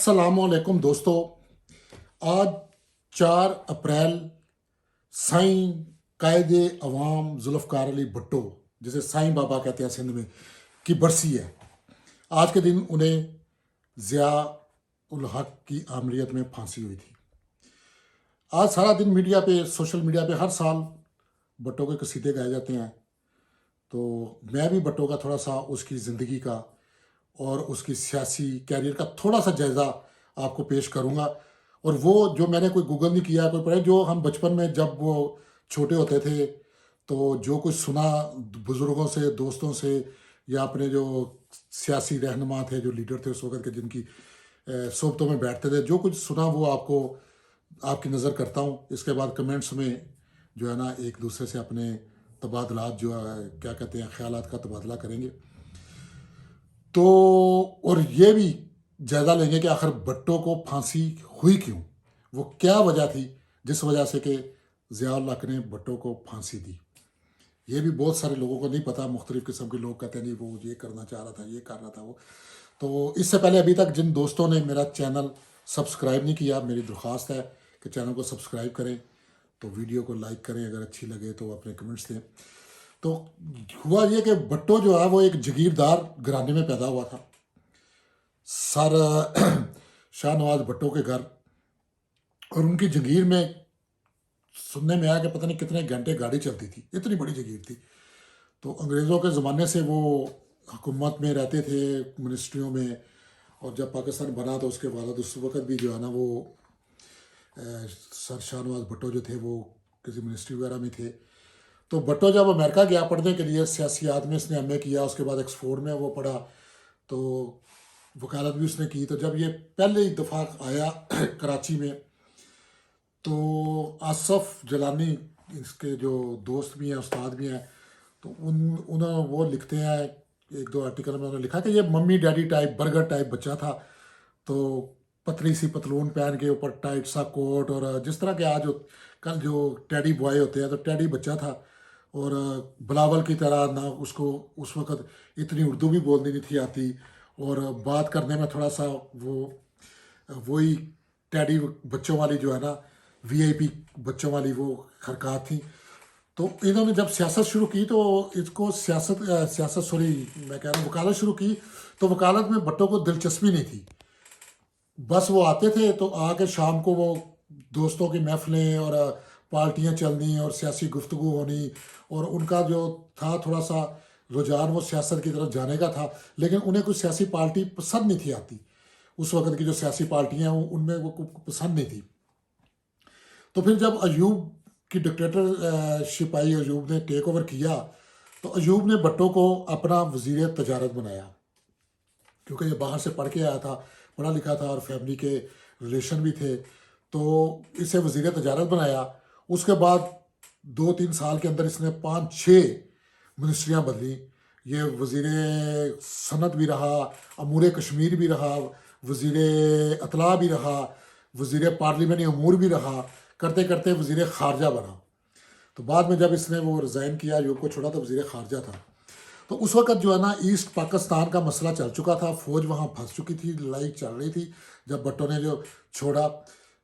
अस्सलामुअलैकुम दोस्तों। आज 4 अप्रैल साईं कायदे अवाम जुल्फ़कार अली भुट्टो, जिसे साईं बाबा कहते हैं सिंध में, की बरसी है। आज के दिन उन्हें ज़िया उल हक की आमरीत में फांसी हुई थी। आज सारा दिन मीडिया पे, सोशल मीडिया पे हर साल भुट्टो के कसीदे गाए जाते हैं। तो मैं भी भुट्टो का थोड़ा सा उसकी ज़िंदगी का और उसकी सियासी कैरियर का थोड़ा सा जायज़ा आपको पेश करूंगा। और वो जो मैंने कोई गूगल नहीं किया, कोई पढ़े, जो हम बचपन में जब वो छोटे होते थे तो जो कुछ सुना बुज़ुर्गों से, दोस्तों से, या अपने जो सियासी रहनुमा थे, जो लीडर थे उस वक़्त के, जिनकी सोबतों में बैठते थे, जो कुछ सुना वो आपको आपकी नज़र करता हूँ। इसके बाद कमेंट्स में जो है ना एक दूसरे से अपने तबादलात, जो है क्या कहते हैं, ख्यालात का तबादला करेंगे। तो और ये भी जायज़ा लेंगे कि आखिर भुट्टो को फांसी हुई क्यों, वो क्या वजह थी जिस वजह से कि ज़िया उल हक ने भुट्टो को फांसी दी। ये भी बहुत सारे लोगों को नहीं पता। मुख्तलिफ़ किस्म के लोग कहते हैं नहीं वो ये करना चाह रहा था, ये कर रहा था वो। तो इससे पहले अभी तक जिन दोस्तों ने मेरा चैनल सब्सक्राइब नहीं किया, मेरी दरख्वास्त है कि चैनल को सब्सक्राइब करें, तो वीडियो को लाइक करें, अगर अच्छी लगे तो अपने कमेंट्स दें। तो हुआ ये कि भुट्टो जो है वो एक जागीरदार घराने में पैदा हुआ था। सर शाहनवाज भुट्टो के घर, और उनकी जगीर में सुनने में आया कि पता नहीं कितने घंटे गाड़ी चलती थी, इतनी बड़ी जगीर थी। तो अंग्रेज़ों के ज़माने से वो हुकूमत में रहते थे, मिनिस्ट्रियों में। और जब पाकिस्तान बना तो उसके बाद उस वक़्त भी जो है ना वो सर शाहनवाज भुट्टो जो थे वो किसी मिनिस्ट्री वगैरह में थे। तो भुट्टो जब अमेरिका गया पढ़ने के लिए, सियासियात में इसने एमए किया, उसके बाद ऑक्सफोर्ड में वो पढ़ा, तो वकालत भी उसने की। तो जब ये पहले ही दफ़ा आया कराची में, तो आसफ़ जलानी, इसके जो दोस्त भी हैं, उस्ताद भी हैं, तो उन्होंने वो लिखते हैं, एक दो आर्टिकल में उन्होंने लिखा कि ये mummy daddy type, burger type बच्चा था। तो पतली सी पतलून पहन के, ऊपर टाइट सा कोट, और जिस तरह के आज कल जो टेडी बॉय होते हैं, तो टेडी बच्चा था। और बिलावल की तरह ना, उसको उस वक़्त इतनी उर्दू भी बोलनी नहीं थी आती, और बात करने में थोड़ा सा वो वही टेडी बच्चों वाली जो है ना, वीआईपी बच्चों वाली वो हरकत थी। तो इन्होंने जब सियासत शुरू की तो इसको सियासत सॉरी मैं कह रहा हूँ वकालत शुरू की, तो वकालत में भुट्टो को दिलचस्पी नहीं थी। बस वो आते थे तो आके शाम को वो दोस्तों की महफिलें और पार्टियां चलनी और सियासी गुफ्तगू होनी, और उनका जो था थोड़ा सा रुझान वो सियासत की तरफ जाने का था। लेकिन उन्हें कोई सियासी पार्टी पसंद नहीं थी आती। उस वक़्त की जो सियासी पार्टियां हैं उनमें वो पसंद नहीं थी। तो फिर जब अयूब की डिक्टेटरशिप आई, अयूब ने टेक ओवर किया, तो अयूब ने भुट्टो को अपना वज़ीर तजारत बनाया, क्योंकि ये बाहर से पढ़ के आया था, पढ़ा लिखा था, और फैमिली के रिलेशन भी थे। तो इसे वज़ीर तजारत बनाया। उसके बाद 2-3 साल के अंदर इसने 5-6 मिनिस्ट्रियाँ बदली। ये वज़ीर सनत भी रहा, अमूर कश्मीर भी रहा, वज़ीर अतला भी रहा, वज़ीर पार्लिमानी अमूर भी रहा, करते करते वज़ीर ख़ारजा बना। तो बाद में जब इसने वो रिज़ाइन किया, यूप को छोड़ा, तो वज़ीर ख़ारजा था। तो उस वक़्त जो है ना ईस्ट पाकिस्तान का मसला चल चुका था, फ़ौज वहाँ फंस चुकी थी, लड़ाई चल रही थी। जब भुट्टो ने जो छोड़ा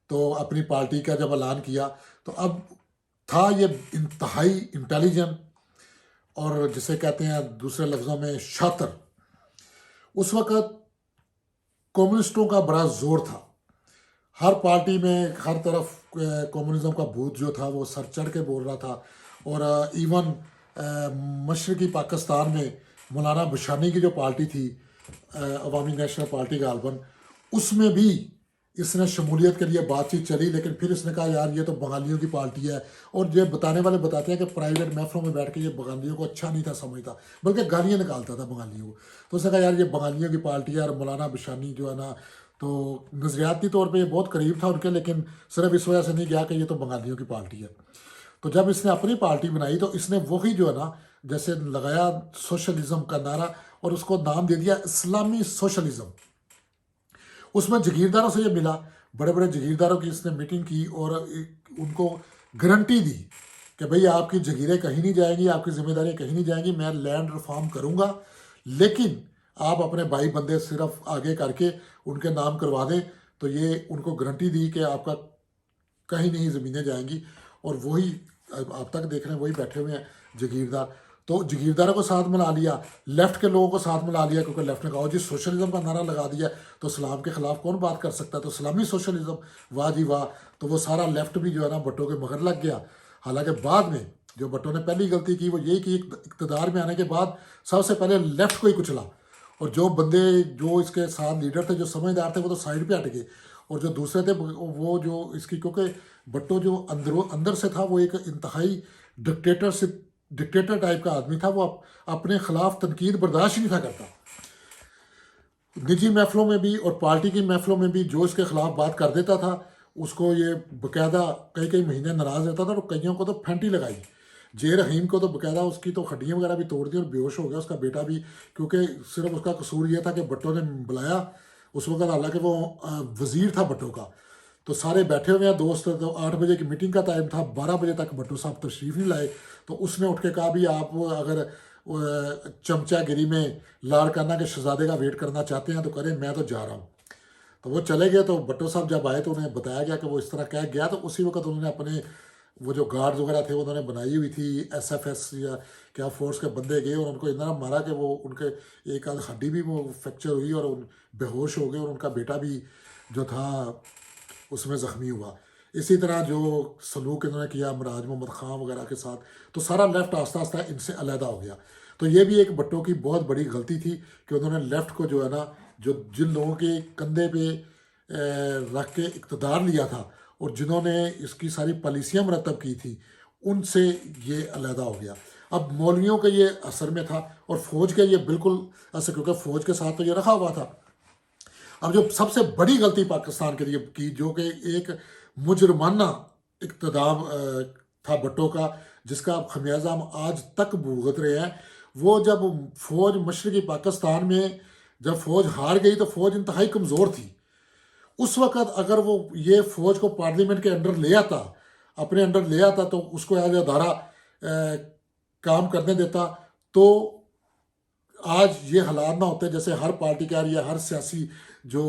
तो अपनी पार्टी का जब ऐलान किया, तो अब था ये इंतहाई इंटेलिजेंट, और जिसे कहते हैं दूसरे लफ्ज़ों में शातिर। उस वक़्त कम्युनिस्टों का बड़ा ज़ोर था, हर पार्टी में हर तरफ कम्युनिज़्म का भूत जो था वो सर चढ़ के बोल रहा था। और इवन मशरक़ी पाकिस्तान में मौलाना बुशानी की जो पार्टी थी, अवामी नेशनल पार्टी गालबन, उसमें भी इसने शमूलियत के लिए बातचीत चली। लेकिन फिर इसने कहा यार ये तो बंगालियों की पार्टी है, और ये बताने वाले बताते हैं कि प्राइवेट महफिलों में बैठ के ये बंगालियों को अच्छा नहीं था समझता, बल्कि गालियाँ निकालता था बंगालियों को। तो उसने कहा यार ये बंगालियों की पार्टी है, और मौलाना बुशानी जो है ना, तो नज़रियाती तौर पे ये बहुत करीब था उनके, लेकिन सिर्फ इस वजह से नहीं गया कि ये तो बंगालियों की पार्टी है। तो जब इसने अपनी पार्टी बनाई तो इसने वही जो है ना, जैसे लगाया सोशलिज्म का नारा, और उसको नाम दे दिया इस्लामी सोशलिज्म। उसमें जागीरदारों से ये मिला, बड़े बड़े जागीरदारों की इसने मीटिंग की, और उनको गारंटी दी कि भाई आपकी जगीरें कहीं नहीं जाएंगी, आपकी जिम्मेदारियां कहीं नहीं जाएंगी, मैं लैंड रिफॉर्म करूंगा, लेकिन आप अपने भाई बंदे सिर्फ आगे करके उनके नाम करवा दें, तो ये उनको गारंटी दी कि आपका कहीं नहीं ज़मीनें जाएंगी। और वही आप तक देख रहे हैं, वही बैठे हुए हैं जागीरदार। तो जागीरदारों को साथ मिला लिया, लेफ्ट के लोगों को साथ मिला लिया, क्योंकि लेफ्ट ने कहा जी सोशलिज्म का नारा लगा दिया, तो इस्लाम के ख़िलाफ़ कौन बात कर सकता है, तो इस्लामी सोशलिज्म, वाह जी वाह। तो वो सारा लेफ्ट भी जो है ना भुट्टो के मगर लग गया। हालांकि बाद में जो भुट्टो ने पहली गलती की वो यही कि इक़्तिदार में आने के बाद सबसे पहले लेफ्ट को ही कुचला, और जो बंदे जो इसके साथ लीडर थे, जो समझदार थे, वो तो साइड पे हट गए। और जो दूसरे थे वो जो इसकी, क्योंकि भुट्टो जो अंदर से था वो एक इंतहाई डिक्टेटर टाइप का आदमी था। वो अपने खिलाफ तनकीद बर्दाश्त ही नहीं था करता। निजी महफिलों में भी और पार्टी की महफिलों में भी जो इसके खिलाफ बात कर देता था, उसको ये बाकायदा कई कई महीने नाराज़ रहता था, और कईयों को तो फेंटी लगाई। जे रहीम को तो बाकायदा उसकी तो हड्डियाँ वगैरह भी तोड़ दी और बेहोश हो गया उसका बेटा भी, क्योंकि सिर्फ उसका कसूर ये था कि भुट्टो ने बुलाया उस वक्त, हालांकि वो वज़ीर था भुट्टो का। तो सारे बैठे हुए हैं दोस्त, तो 8 बजे की मीटिंग का टाइम था, 12 बजे तक भुट्टो साहब तशरीफ़ नहीं लाए। तो उसने उठ के कहा भी आप अगर चमचागिरी में लाड़काना के शहजादे का वेट करना चाहते हैं तो करें, मैं तो जा रहा हूँ। तो वो चले गए। तो भुट्टो साहब जब आए तो उन्हें बताया गया कि वो इस तरह कह गया। तो उसी वक्त उन्होंने अपने वो जो गार्ड्स वगैरह थे उन्होंने बनाई हुई थी, एसएफएस या क्या फोर्स के बंदे गए और उनको इतना मारा कि वो उनके एक आध हड्डी भी वो फ्रैक्चर हुई और बेहोश हो गए, और उनका बेटा भी जो था उसमें ज़ख्मी हुआ। इसी तरह जो सलूक इन्होंने किया मुराद मोहम्मद खां वगैरह के साथ, तो सारा लेफ्ट आस्ता आस्ता इनसे अलहदा हो गया। तो ये भी एक भुट्टो की बहुत बड़ी गलती थी कि उन्होंने लेफ्ट को जो है ना, जो जिन लोगों के कंधे पे रख के इक़्तिदार लिया था और जिन्होंने इसकी सारी पॉलिसियाँ मरतब की थी, उनसे ये अलहदा हो गया। अब मौलवियों के ये असर में था और फ़ौज के ये बिल्कुल असर, क्योंकि फ़ौज के साथ तो ये रखा हुआ था। अब जो सबसे बड़ी गलती पाकिस्तान के लिए की, जो कि एक मुजरमाना इक़्तिदार था भुट्टो का, जिसका खमियाजा हम आज तक भुगत रहे हैं, वो जब फ़ौज मशरक़ी पाकिस्तान में जब फ़ौज हार गई तो फ़ौज इंतहाई कमज़ोर थी। उस वक़्त अगर वो ये फ़ौज को पार्लियामेंट के अंडर ले आता, अपने अंडर ले आता, तो उसको एज अदारा काम करने देता, तो आज ये हालात ना होते जैसे हर पार्टी कह रही है, हर सियासी जो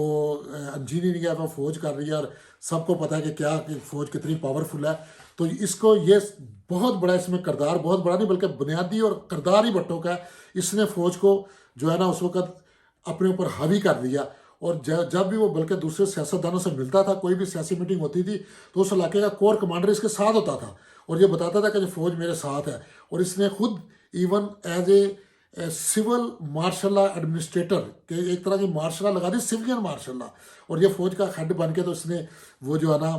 इंजीनियरिंग है वो फ़ौज कर रही है, और सबको पता है कि क्या कि फ़ौज कितनी पावरफुल है। तो इसको ये बहुत बड़ा इसमें किरदार, बहुत बड़ा नहीं बल्कि बुनियादी और किरदार ही भुट्टो का है। इसने फ़ौज को जो है ना उस वक़्त अपने ऊपर हावी कर लिया। और जब भी वो बल्कि दूसरे सियासतदानों से मिलता था, कोई भी सियासी मीटिंग होती थी, तो उस इलाके का कोर कमांडर इसके साथ होता था और ये बताता था कि जो फ़ौज मेरे साथ है। और इसने खुद even as a civil martial administrator के एक तरह की मार्शल लगा दी, सिविलियन मार्शल, और ये फ़ौज का हेड बन के तो इसने वो जो है ना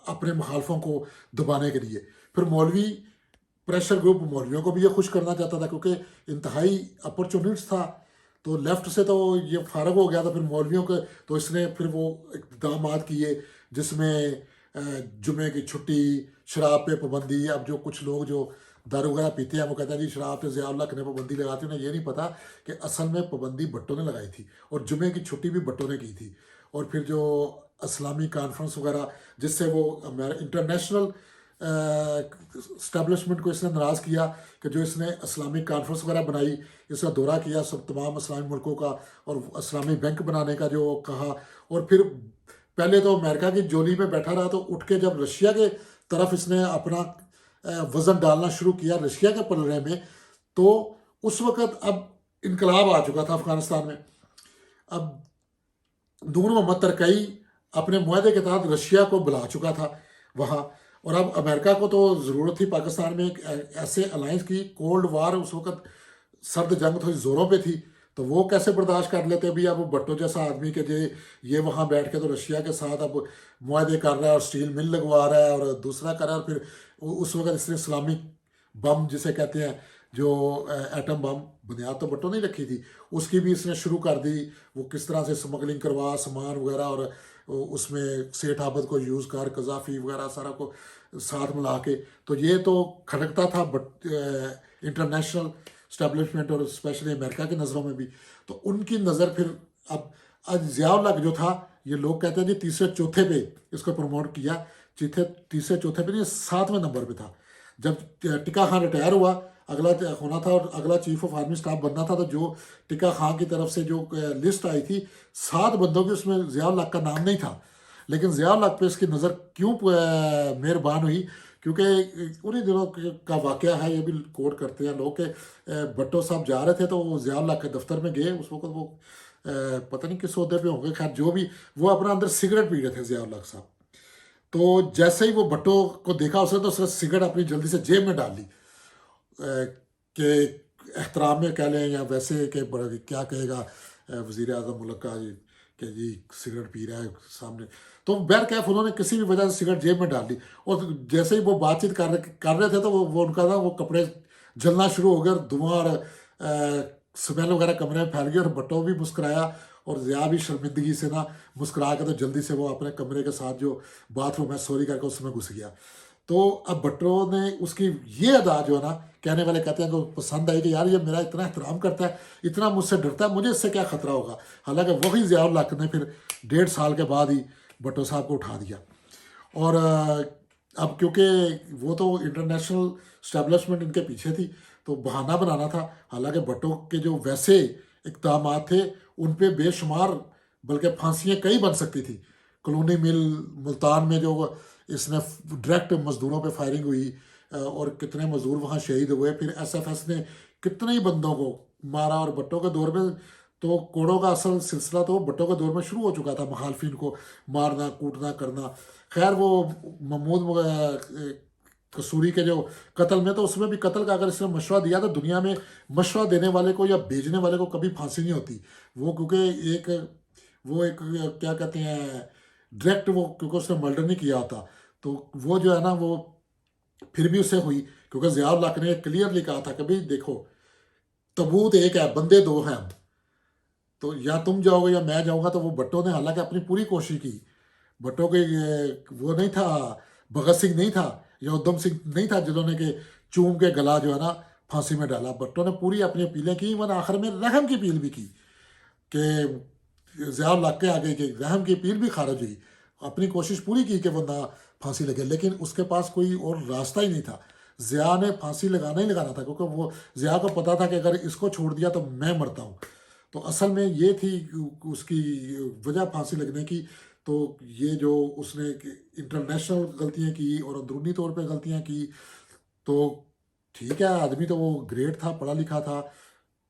अपने मुखालफों को दबाने के लिए फिर मौलवी प्रेशर ग्रुप मौलवियों को भी ये खुश करना चाहता था, क्योंकि इंतहाई अपॉर्चुनिस्ट था। तो लेफ़्ट से तो ये फारग हो गया था, फिर मौलवियों के तो इसने फिर वो इक़दाम किए जिसमें जुमे की छुट्टी, शराब पे पाबंदी। अब जो कुछ लोग जो दारू वगैरह पीते हैं वो कहते हैं जी शराब पे ज़िया-उल-हक ने पाबंदी लगाती है, उन्हें ये नहीं पता कि असल में पाबंदी भुट्टो ने लगाई थी और जुमे की छुट्टी भी भुट्टो ने की थी। और फिर जो इस्लामी कॉन्फ्रेंस वगैरह जिससे वो इंटरनेशनल स्टैब्लिशमेंट को इसने नाराज़ किया कि जो इसने इस्लामिक कॉन्फ्रेंस वगैरह बनाई, इसका दौरा किया सब तमाम इस्लामी मुल्कों का और इस्लामी बैंक बनाने का जो कहा। और फिर पहले तो अमेरिका की जोली में बैठा रहा, तो उठ के जब रशिया के तरफ इसने अपना वज़न डालना शुरू किया रशिया के पलड़े में, तो उस वक़्त अब इनकलाब आ चुका था अफ़गानिस्तान में। अब नूर मोहम्मद तरकई अपने मुआहदे के तहत रशिया को बुला चुका था वहाँ, और अब अमेरिका को तो ज़रूरत थी पाकिस्तान में एक ऐसे अलायंस की। कोल्ड वार उस वक़्त सर्द जंग थोड़ी ज़ोरों पे थी, तो वो कैसे बर्दाश्त कर लेते भी। अब भुट्टो जैसा आदमी के जे ये वहाँ बैठ के तो रशिया के साथ अब मुआहदे कर रहा है और स्टील मिल लगवा रहा है और दूसरा कर रहा है। और फिर उस वक़्त इसने इस्लामिक बम जिसे कहते हैं, जो एटम बम, बुनियाद तो भुट्टो नहीं रखी थी, उसकी भी इसने शुरू कर दी। वो किस तरह से स्मगलिंग करवा सामान वगैरह, और उसमें सेठ आबद को यूज़ कर कज़ाफ़ी वगैरह सारा को साथ मिला के। तो ये तो खटकता था इंटरनेशनल स्टैब्लिशमेंट और स्पेशली अमेरिका की नज़रों में भी। तो उनकी नज़र फिर अब आज ज़िया-उल-हक जो था, ये लोग कहते हैं जी तीसरे चौथे पे इसको प्रमोट किया। तीसरे चौथे पे नहीं, 7वें नंबर पे था। जब टिक्का खान रिटायर हुआ, अगला होना था और अगला चीफ ऑफ आर्मी स्टाफ बनना था। तो जो टिक्का खां की तरफ से जो लिस्ट आई थी 7 बंदों की, उसमें ज़ियाउल हक का नाम नहीं था। लेकिन ज़ियाउल हक पे इसकी नज़र क्यों मेहरबान हुई, क्योंकि उन्हीं दिनों का वाक़या है, ये भी कोट करते हैं लोग कि भट्टो साहब जा रहे थे तो वो ज़ियाउल हक के दफ्तर में गए। उस वक्त वो पता नहीं किस ओहदे पे होंगे, खैर जो भी, वो अपना अंदर सिगरेट पी रहे थे ज़ियाउल हक साहब। तो जैसे ही वो भट्टो को देखा उसने, तो उसने सिगरेट अपनी जल्दी से जेब में डाल ली कि एहतराम में कह लें या वैसे कि क्या कहेगा वज़ीर आज़म मुल्क का जी, कि जी सिगरेट पी रहा है सामने। तो बहरकैफ उन्होंने किसी भी वजह से सिगरेट जेब में डाल ली, और जैसे ही वो बातचीत कर रहे थे तो वो उनका ना वो कपड़े जलना शुरू हो गए, और धुआं और स्मेल वगैरह कमरे में फैल गई, और भट्टो भी मुस्कुराया और ज़िया भी शर्मिंदगी से ना मुस्कुरा के तो जल्दी से वो अपने कमरे के साथ जो बाथरूम है सॉरी करके उसमें घुस गया। तो अब भट्टो ने उसकी ये अदा जो है ना, कहने वाले कहते हैं कि पसंद आई कि यार ये मेरा इतना एहतराम करता है, इतना मुझसे डरता है, मुझे इससे क्या ख़तरा होगा। हालांकि वही ज़ियाउल हक ने फिर 1.5 साल के बाद ही भट्टो साहब को उठा दिया। और अब क्योंकि वो तो इंटरनेशनल स्टैब्लिशमेंट इनके पीछे थी, तो बहाना बनाना था। हालांकि भट्टो के जो वैसे इक़दाम थे उन पे बेशुमार, बल्कि फांसियाँ कई बन सकती थी। कॉलोनी मिल मुल्तान में जो इसने डायरेक्ट मज़दूरों पे फायरिंग हुई, और कितने मज़दूर वहाँ शहीद हुए। फिर एसएफएस ने कितने ही बंदों को मारा, और भट्टो के दौर में तो कोड़ों का असल सिलसिला तो भट्टो के दौर में शुरू हो चुका था, मुखालफिन को मारना कूटना करना। खैर वो महमूद कसूरी के जो कत्ल में, तो उसमें भी कत्ल का अगर इसने मशवरा दिया तो दुनिया में मशवरा देने वाले को या भेजने वाले को कभी फांसी नहीं होती। वो क्योंकि एक क्या कहते हैं डायरेक्ट, वो क्योंकि उसने मर्डर नहीं किया होता, तो वो जो है ना वो फिर भी उसे हुई, क्योंकि ज़ियाउल हक ने क्लियरली कहा था कि भाई देखो, तबूत एक है, बंदे दो हैं, तो या तुम जाओगे या मैं जाऊंगा। तो वो भट्टो ने हालांकि अपनी पूरी कोशिश की। भट्टो के वो नहीं था, भगत सिंह नहीं था या उधम सिंह नहीं था जिन्होंने के चूम के गला जो है ना फांसी में डाला। भट्टो ने पूरी अपनी अपीलें की, वन आखिर में रहम की अपील भी की कि ज़ियाउल हक के आगे की रहम की अपील भी खारिज हुई। अपनी कोशिश पूरी की कि वो ना फांसी लगे, लेकिन उसके पास कोई और रास्ता ही नहीं था। ज़िया ने फांसी लगाना ही लगाना था, क्योंकि वो ज़िया को पता था कि अगर इसको छोड़ दिया तो मैं मरता हूँ। तो असल में ये थी उसकी वजह फांसी लगने की। तो ये जो उसने इंटरनेशनल गलतियाँ की और अंदरूनी तौर पे गलतियाँ की, तो ठीक है, आदमी तो वो ग्रेट था, पढ़ा लिखा था,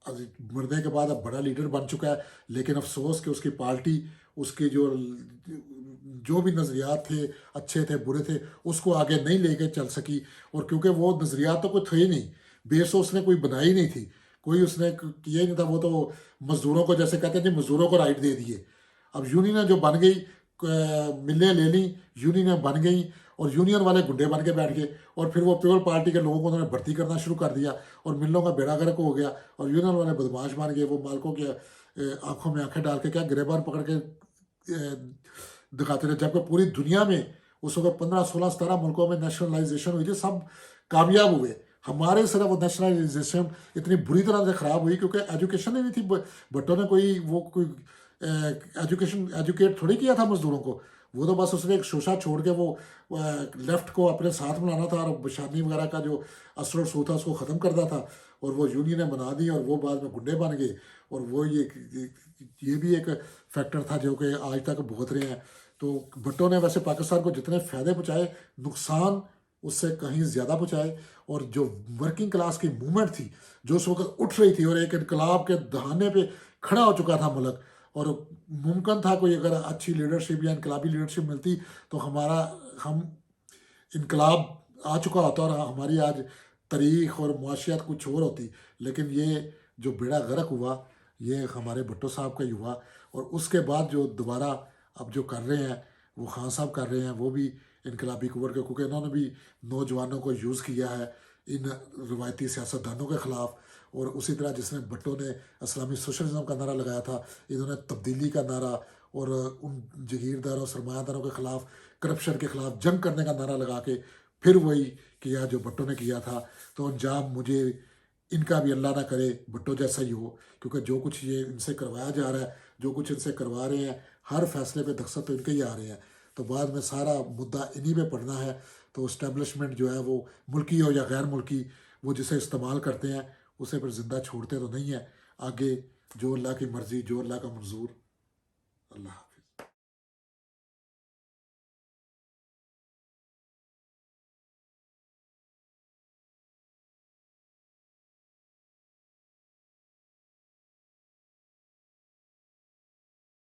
मरने के बाद अब बड़ा लीडर बन चुका है। लेकिन अफसोस कि उसकी पार्टी, उसके जो भी नज़रियात थे, अच्छे थे बुरे थे, उसको आगे नहीं लेके चल सकी। और क्योंकि वो नज़रियात तो कोई थे ही नहीं, बेस तो उसने कोई बनाई नहीं थी, कोई उसने किया ही नहीं था। वो तो मज़दूरों को, जैसे कहते हैं, मज़दूरों को राइट दे दिए। अब यूनियन जो बन गई, मिलें ले ली, यूनियन बन गई, और यूनियन वाले गुंडे बन के बैठ गए, और फिर वो प्योर पार्टी के लोगों को उन्होंने भर्ती करना शुरू कर दिया, और मिलों का बेड़ा गर्क हो गया, और यूनियन वाले बदमाश बन गए। वो मालकों के आंखों में आंखें डाल के क्या गिरबान पकड़ के दिखाते रहे, जबकि पूरी दुनिया में उस वक्त 15 16 17 मुल्कों में नेशनलाइजेशन हुई थी, सब कामयाब हुए। हमारे सिर्फ वो नेशनलाइजेशन इतनी बुरी तरह से ख़राब हुई क्योंकि एजुकेशन ही नहीं थी। भट्टो ने कोई एजुकेशन एजुकेट थोड़ी किया था मज़दूरों को। वो तो बस उसने एक शोशा छोड़ के वो लेफ़्ट को अपने साथ मिलाना था, और बशानी वगैरह का जो असर सू था उसको ख़त्म करता था, और वो यूनियनें बना दी, और वो बाद में गुंडे बन गए। और वो ये भी एक फैक्टर था जो कि आज तक भुगत रहे हैं। तो भट्टो ने वैसे पाकिस्तान को जितने फ़ायदे पहुँचाए, नुकसान उससे कहीं ज़्यादा पहुँचाए। और जो वर्किंग क्लास की मूवमेंट थी, जो उस वक्त उठ रही थी और एक इनकलाब के दहाने पे खड़ा हो चुका था मुल्क, और मुमकिन था कोई अगर अच्छी लीडरशिप या इनकलाबी लीडरशिप मिलती तो हम इनकलाब आ चुका होता और हमारी आज तारीख और मुआशियात कुछ और होती। लेकिन ये जो बेड़ा गर्क हुआ, ये हमारे भट्टो साहब का ही हुआ। और उसके बाद जो दोबारा अब जो कर रहे हैं वो खान साहब कर रहे हैं, वो भी इनकलाबी कुवर के, क्योंकि इन्होंने भी नौजवानों को यूज़ किया है इन रवायती सियासतदानों के ख़िलाफ़। और उसी तरह जिसने भट्टो ने इस्लामी सोशलिज्म का नारा लगाया था, इन्होंने तब्दीली का नारा और उन जगीरदारों सरमायादारों के ख़िलाफ़, करप्शन के ख़िलाफ़ जंग करने का नारा लगा के फिर वही किया जो भट्टो ने किया था। तो अंजाम मुझे इनका भी अल्लाह ना करे भट्टो जैसा ही हो, क्योंकि जो कुछ ये इनसे करवाया जा रहा है, जो कुछ इनसे करवा रहे हैं, हर फैसले पे दस्तखत तो इनके ही आ रहे हैं। तो बाद में सारा मुद्दा इन्हीं पे पड़ना है। तो इस्टेब्लिशमेंट जो है वो मुल्की हो या गैर मुल्की, वो जिसे इस्तेमाल करते हैं उसे फिर ज़िंदा छोड़ते तो नहीं है। आगे जो अल्लाह की मर्ज़ी, जो अल्लाह का मंजूर। अल्लाह।